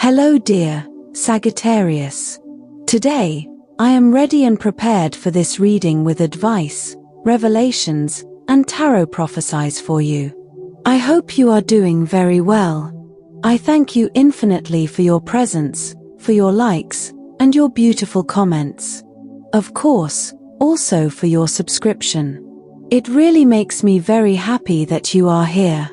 Hello dear Sagittarius. Today, I am ready and prepared for this reading with advice, revelations, and tarot prophecies for you. I hope you are doing very well. I thank you infinitely for your presence, for your likes, and your beautiful comments. Of course, also for your subscription. It really makes me very happy that you are here.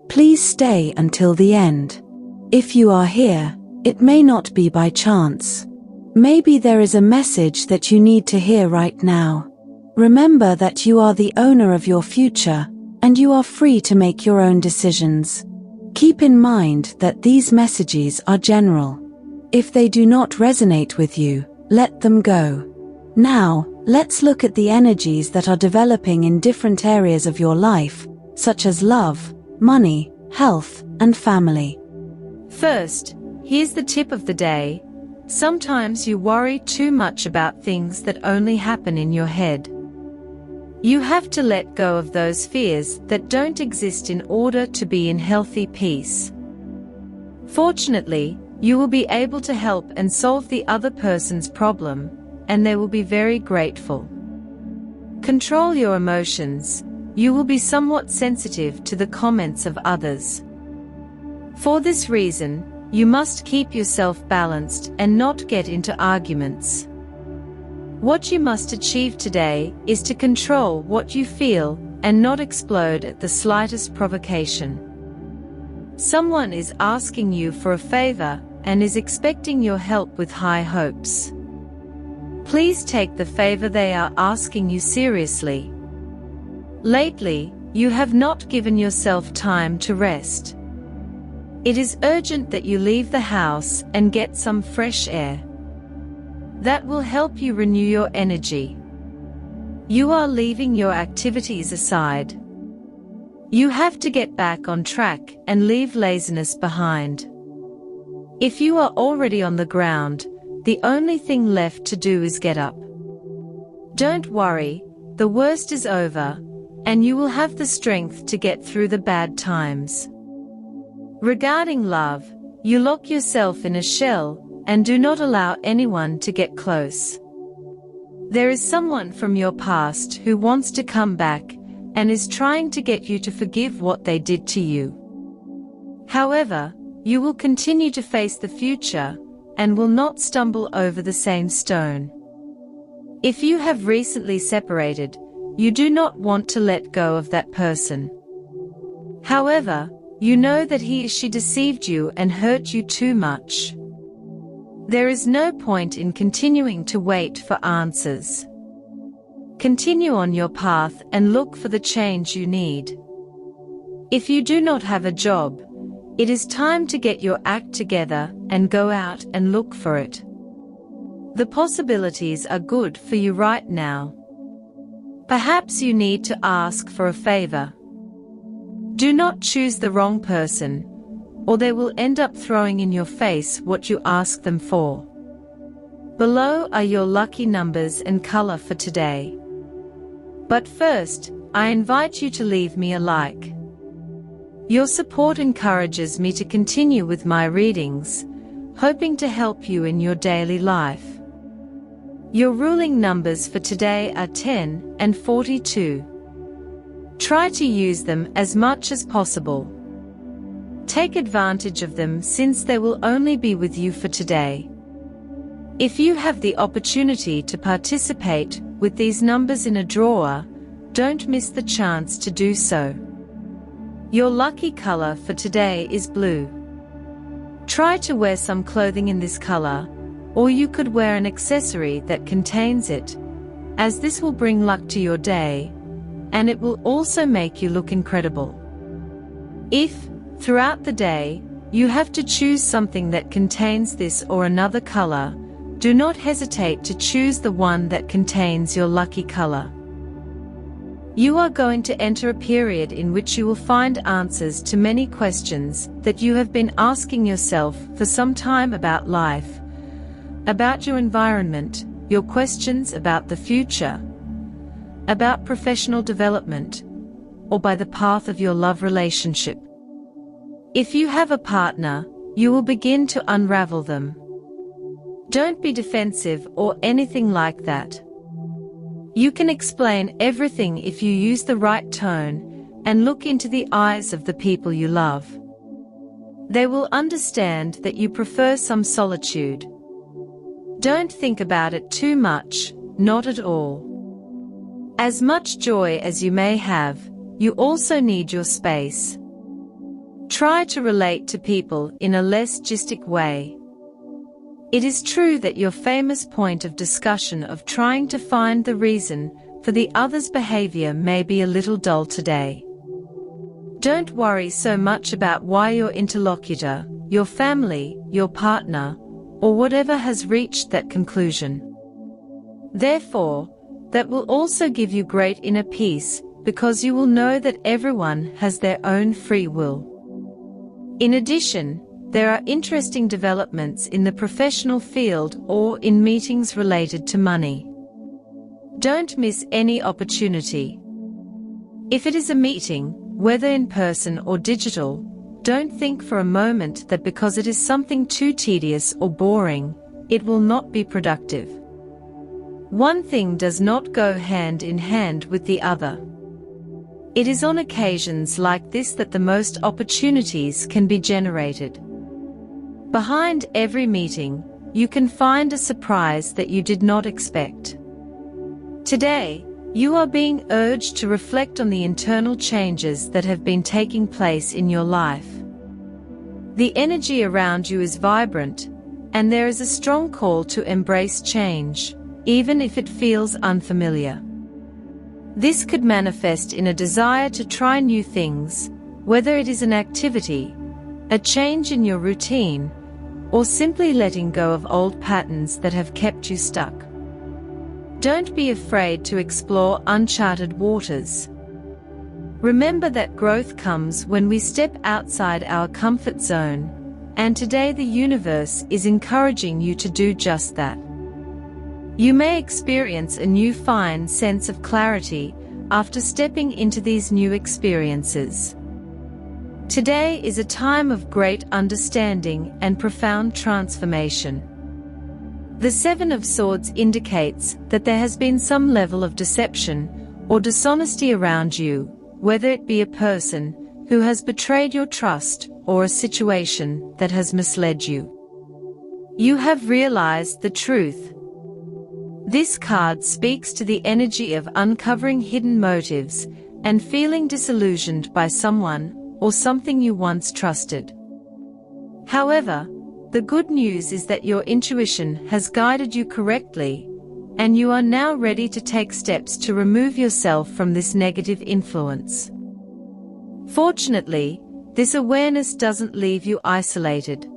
Please stay until the end. If you are here, it may not be by chance. Maybe there is a message that you need to hear right now. Remember that you are the owner of your future, and you are free to make your own decisions. Keep in mind that these messages are general. If they do not resonate with you, let them go. Now, let's look at the energies that are developing in different areas of your life, such as love, money, health, and family. First, here's the tip of the day. Sometimes you worry too much about things that only happen in your head. You have to let go of those fears that don't exist in order to be in healthy peace. Fortunately, you will be able to help and solve the other person's problem, and they will be very grateful. Control your emotions. You will be somewhat sensitive to the comments of others. For this reason, you must keep yourself balanced and not get into arguments. What you must achieve today is to control what you feel and not explode at the slightest provocation. Someone is asking you for a favor and is expecting your help with high hopes. Please take the favor they are asking you seriously. Lately, you have not given yourself time to rest. It is urgent that you leave the house and get some fresh air. That will help you renew your energy. You are leaving your activities aside. You have to get back on track and leave laziness behind. If you are already on the ground, the only thing left to do is get up. Don't worry, the worst is over, and you will have the strength to get through the bad times. Regarding love, you lock yourself in a shell and do not allow anyone to get close. There is someone from your past who wants to come back and is trying to get you to forgive what they did to you. However, you will continue to face the future and will not stumble over the same stone. If you have recently separated, you do not want to let go of that person. However, you know that he or she deceived you and hurt you too much. There is no point in continuing to wait for answers. Continue on your path and look for the change you need. If you do not have a job, it is time to get your act together and go out and look for it. The possibilities are good for you right now. Perhaps you need to ask for a favor. Do not choose the wrong person, or they will end up throwing in your face what you ask them for. Below are your lucky numbers and color for today. But first, I invite you to leave me a like. Your support encourages me to continue with my readings, hoping to help you in your daily life. Your ruling numbers for today are 10 and 42. Try to use them as much as possible. Take advantage of them since they will only be with you for today. If you have the opportunity to participate with these numbers in a draw, don't miss the chance to do so. Your lucky color for today is blue. Try to wear some clothing in this color, or you could wear an accessory that contains it, as this will bring luck to your day, and it will also make you look incredible. If, throughout the day, you have to choose something that contains this or another color, do not hesitate to choose the one that contains your lucky color. You are going to enter a period in which you will find answers to many questions that you have been asking yourself for some time about life, about your environment, your questions about the future, about professional development, or by the path of your love relationship. If you have a partner, you will begin to unravel them. Don't be defensive or anything like that. You can explain everything if you use the right tone and look into the eyes of the people you love. They will understand that you prefer some solitude. Don't think about it too much, not at all. As much joy as you may have, you also need your space. Try to relate to people in a less gistic way. It is true that your famous point of discussion of trying to find the reason for the other's behavior may be a little dull today. Don't worry so much about why your interlocutor, your family, your partner, or whatever has reached that conclusion. Therefore, that will also give you great inner peace, because you will know that everyone has their own free will. In addition, there are interesting developments in the professional field or in meetings related to money. Don't miss any opportunity. If it is a meeting, whether in person or digital, don't think for a moment that because it is something too tedious or boring, it will not be productive. One thing does not go hand in hand with the other. It is on occasions like this that the most opportunities can be generated. Behind every meeting, you can find a surprise that you did not expect. Today, you are being urged to reflect on the internal changes that have been taking place in your life. The energy around you is vibrant, and there is a strong call to embrace change, even if it feels unfamiliar. This could manifest in a desire to try new things, whether it is an activity, a change in your routine, or simply letting go of old patterns that have kept you stuck. Don't be afraid to explore uncharted waters. Remember that growth comes when we step outside our comfort zone, and today the universe is encouraging you to do just that. You may experience a new fine sense of clarity after stepping into these new experiences. Today is a time of great understanding and profound transformation. The Seven of Swords indicates that there has been some level of deception or dishonesty around you, whether it be a person who has betrayed your trust or a situation that has misled you. You have realized the truth. This card speaks to the energy of uncovering hidden motives and feeling disillusioned by someone or something you once trusted. However, the good news is that your intuition has guided you correctly, and you are now ready to take steps to remove yourself from this negative influence. Fortunately, this awareness doesn't leave you isolated.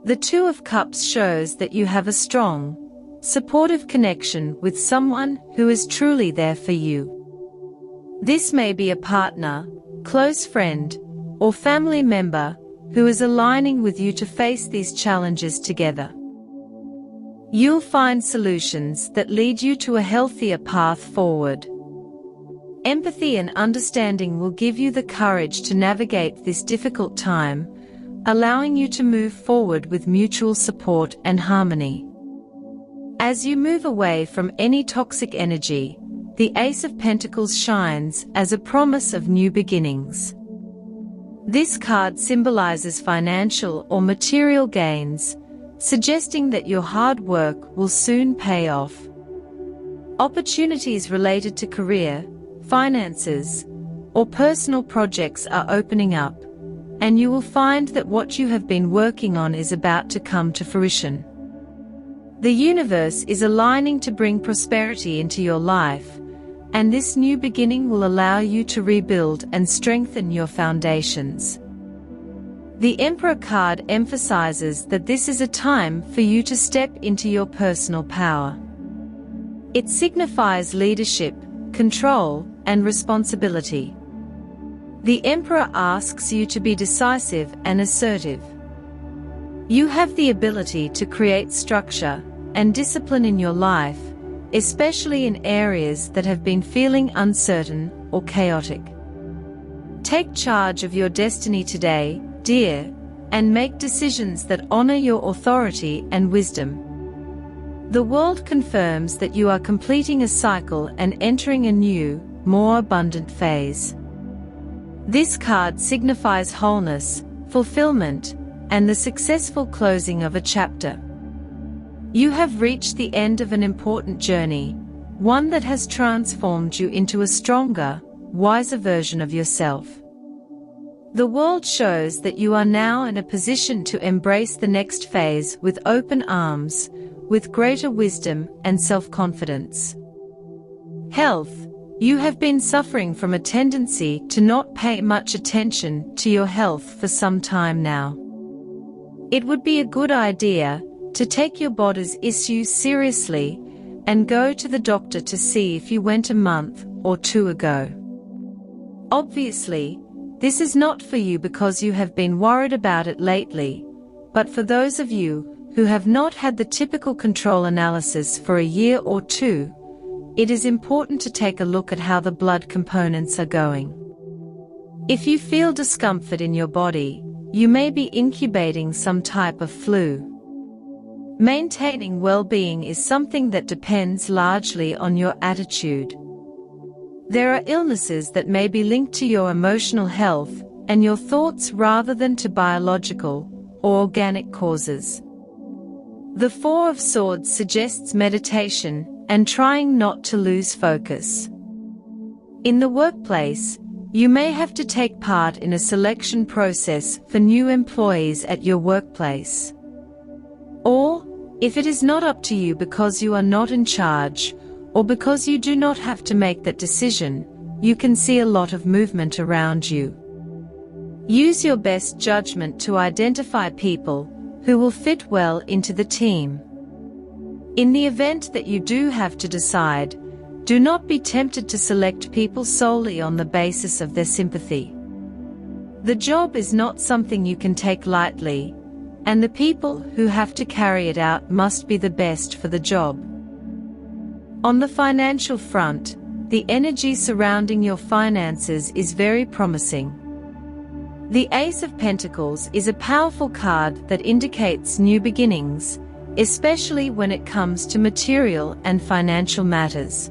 The Two of Cups shows that you have a strong, supportive connection with someone who is truly there for you. This may be a partner, close friend, or family member who is aligning with you to face these challenges together. You'll find solutions that lead you to a healthier path forward. Empathy and understanding will give you the courage to navigate this difficult time, allowing you to move forward with mutual support and harmony. As you move away from any toxic energy, the Ace of Pentacles shines as a promise of new beginnings. This card symbolizes financial or material gains, suggesting that your hard work will soon pay off. Opportunities related to career, finances, or personal projects are opening up, and you will find that what you have been working on is about to come to fruition. The universe is aligning to bring prosperity into your life, and this new beginning will allow you to rebuild and strengthen your foundations. The Emperor card emphasizes that this is a time for you to step into your personal power. It signifies leadership, control, and responsibility. The Emperor asks you to be decisive and assertive. You have the ability to create structure and discipline in your life, especially in areas that have been feeling uncertain or chaotic. Take charge of your destiny today, dear, and make decisions that honor your authority and wisdom. The world confirms that you are completing a cycle and entering a new, more abundant phase. This card signifies wholeness, fulfillment, and the successful closing of a chapter. You have reached the end of an important journey, one that has transformed you into a stronger, wiser version of yourself. The world shows that you are now in a position to embrace the next phase with open arms, with greater wisdom and self-confidence. Health. You have been suffering from a tendency to not pay much attention to your health for some time now. It would be a good idea to take your body's issues seriously and go to the doctor to see if you went a month or 2 ago. Obviously, this is not for you because you have been worried about it lately, but for those of you who have not had the typical control analysis for a year or 2, it is important to take a look at how the blood components are going. If you feel discomfort in your body, you may be incubating some type of flu. Maintaining well-being is something that depends largely on your attitude. There are illnesses that may be linked to your emotional health and your thoughts rather than to biological or organic causes. The Four of Swords suggests meditation and trying not to lose focus. In the workplace, you may have to take part in a selection process for new employees at your workplace. Or, if it is not up to you because you are not in charge, or because you do not have to make that decision, you can see a lot of movement around you. Use your best judgment to identify people who will fit well into the team. In the event that you do have to decide, do not be tempted to select people solely on the basis of their sympathy. The job is not something you can take lightly, and the people who have to carry it out must be the best for the job. On the financial front, the energy surrounding your finances is very promising. The Ace of Pentacles is a powerful card that indicates new beginnings, especially when it comes to material and financial matters.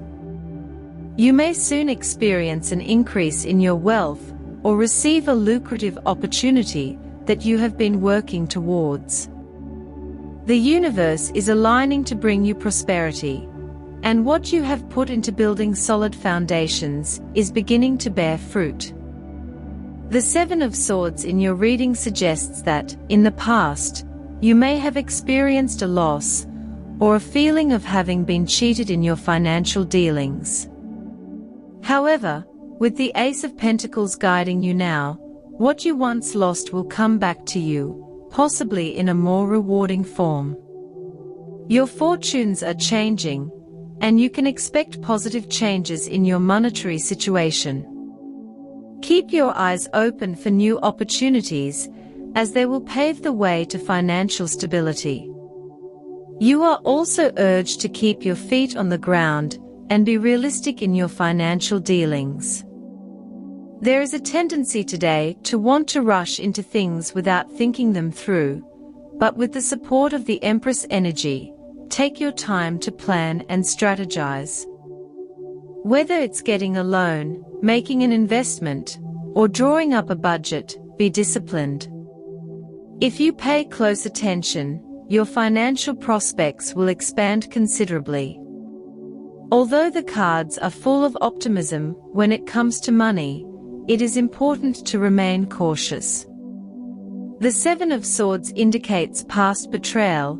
You may soon experience an increase in your wealth or receive a lucrative opportunity that you have been working towards. The universe is aligning to bring you prosperity, and what you have put into building solid foundations is beginning to bear fruit. The Seven of Swords in your reading suggests that, in the past, you may have experienced a loss or a feeling of having been cheated in your financial dealings. However, with the Ace of Pentacles guiding you now, what you once lost will come back to you, possibly in a more rewarding form. Your fortunes are changing, and you can expect positive changes in your monetary situation. Keep your eyes open for new opportunities, as they will pave the way to financial stability. You are also urged to keep your feet on the ground and be realistic in your financial dealings. There is a tendency today to want to rush into things without thinking them through, but with the support of the Empress energy, take your time to plan and strategize. Whether it's getting a loan, making an investment, or drawing up a budget, be disciplined. If you pay close attention, your financial prospects will expand considerably. Although the cards are full of optimism when it comes to money, it is important to remain cautious. The Seven of Swords indicates past betrayal,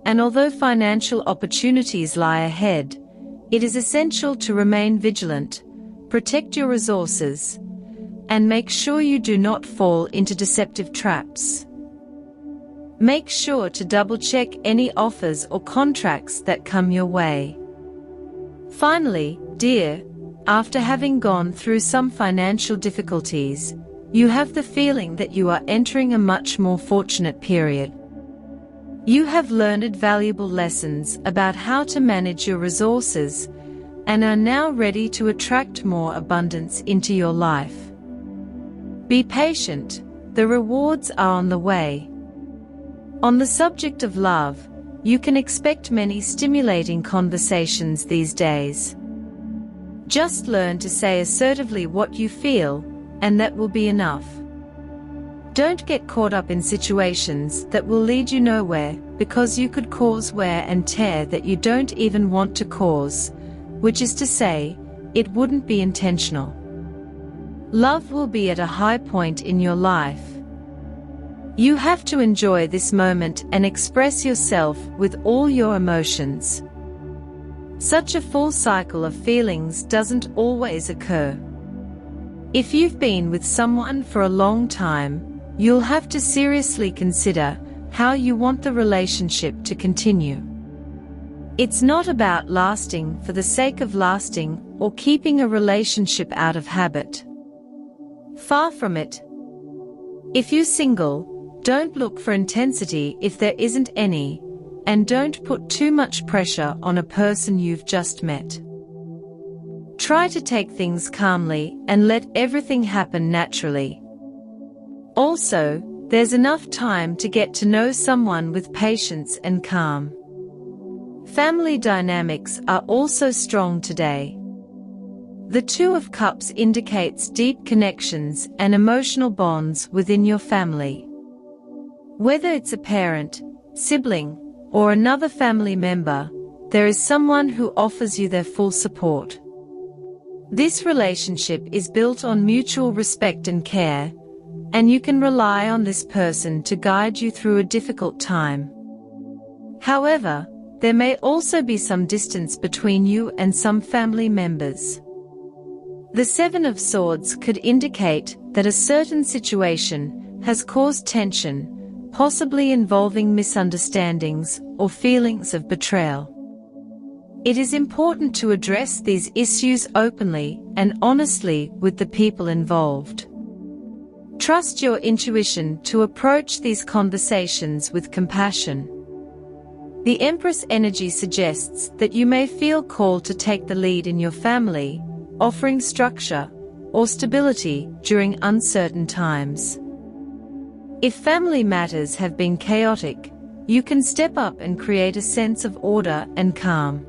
and although financial opportunities lie ahead, it is essential to remain vigilant, protect your resources, and make sure you do not fall into deceptive traps. Make sure to double-check any offers or contracts that come your way. Finally, dear, after having gone through some financial difficulties, you have the feeling that you are entering a much more fortunate period. You have learned valuable lessons about how to manage your resources and are now ready to attract more abundance into your life. Be patient, the rewards are on the way. On the subject of love, you can expect many stimulating conversations these days. Just learn to say assertively what you feel, and that will be enough. Don't get caught up in situations that will lead you nowhere, because you could cause wear and tear that you don't even want to cause, which is to say, it wouldn't be intentional. Love will be at a high point in your life. You have to enjoy this moment and express yourself with all your emotions. Such a full cycle of feelings doesn't always occur. If you've been with someone for a long time, you'll have to seriously consider how you want the relationship to continue. It's not about lasting for the sake of lasting or keeping a relationship out of habit. Far from it. If you're single, don't look for intensity if there isn't any, and don't put too much pressure on a person you've just met. Try to take things calmly and let everything happen naturally. Also, there's enough time to get to know someone with patience and calm. Family dynamics are also strong today. The Two of Cups indicates deep connections and emotional bonds within your family. Whether it's a parent, sibling, or another family member, there is someone who offers you their full support. This relationship is built on mutual respect and care, and you can rely on this person to guide you through a difficult time. However, there may also be some distance between you and some family members. The Seven of Swords could indicate that a certain situation has caused tension, possibly involving misunderstandings or feelings of betrayal. It is important to address these issues openly and honestly with the people involved. Trust your intuition to approach these conversations with compassion. The Empress energy suggests that you may feel called to take the lead in your family, offering structure or stability during uncertain times. If family matters have been chaotic, you can step up and create a sense of order and calm.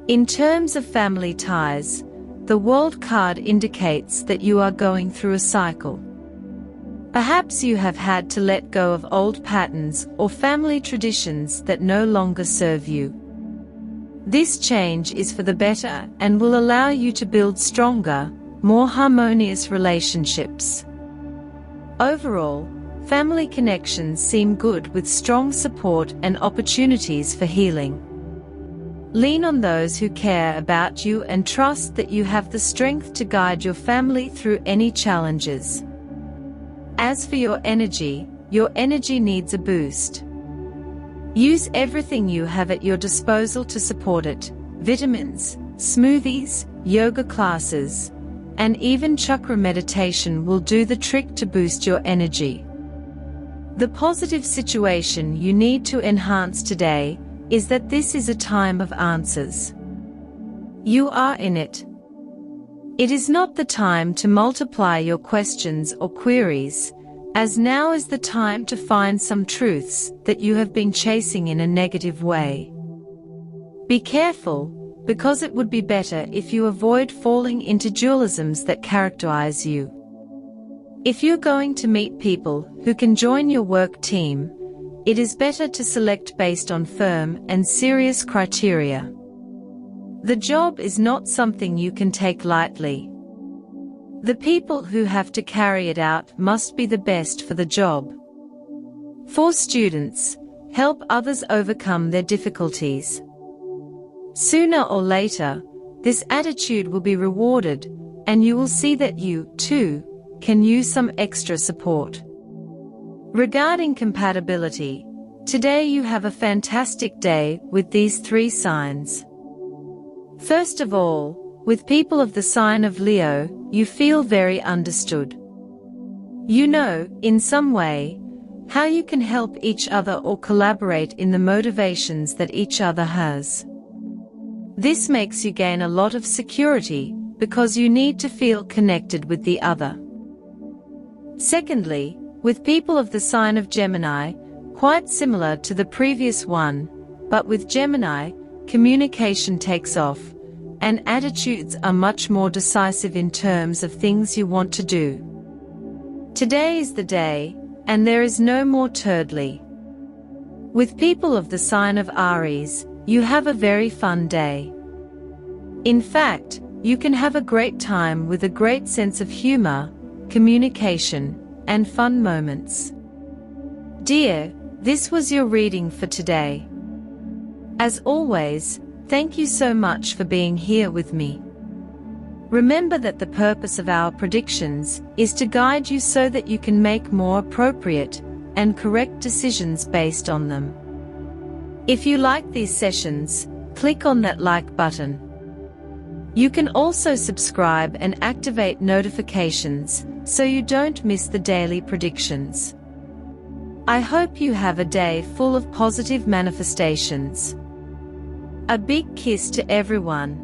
In terms of family ties, the World card indicates that you are going through a cycle. Perhaps you have had to let go of old patterns or family traditions that no longer serve you. This change is for the better and will allow you to build stronger, more harmonious relationships. Overall, family connections seem good with strong support and opportunities for healing. Lean on those who care about you and trust that you have the strength to guide your family through any challenges. As for your energy needs a boost. Use everything you have at your disposal to support it: vitamins, smoothies, yoga classes, and even chakra meditation will do the trick to boost your energy. The positive situation you need to enhance today is that this is a time of answers. You are in it. It is not the time to multiply your questions or queries, as now is the time to find some truths that you have been chasing in a negative way. Be careful, because it would be better if you avoid falling into dualisms that characterize you. If you're going to meet people who can join your work team, it is better to select based on firm and serious criteria. The job is not something you can take lightly. The people who have to carry it out must be the best for the job. For students, help others overcome their difficulties. Sooner or later, this attitude will be rewarded, and you will see that you, too, can use some extra support. Regarding compatibility, today you have a fantastic day with these three signs. First of all, with people of the sign of Leo, you feel very understood. You know, in some way, how you can help each other or collaborate in the motivations that each other has. This makes you gain a lot of security, because you need to feel connected with the other. Secondly, with people of the sign of Gemini, quite similar to the previous one, but with Gemini, communication takes off, and attitudes are much more decisive in terms of things you want to do. Today is the day, and there is no more turdly. With people of the sign of Aries, you have a very fun day. In fact, you can have a great time with a great sense of humor, communication, and fun moments. Dear, this was your reading for today. As always, thank you so much for being here with me. Remember that the purpose of our predictions is to guide you so that you can make more appropriate and correct decisions based on them. If you like these sessions, click on that like button. You can also subscribe and activate notifications so you don't miss the daily predictions. I hope you have a day full of positive manifestations. A big kiss to everyone.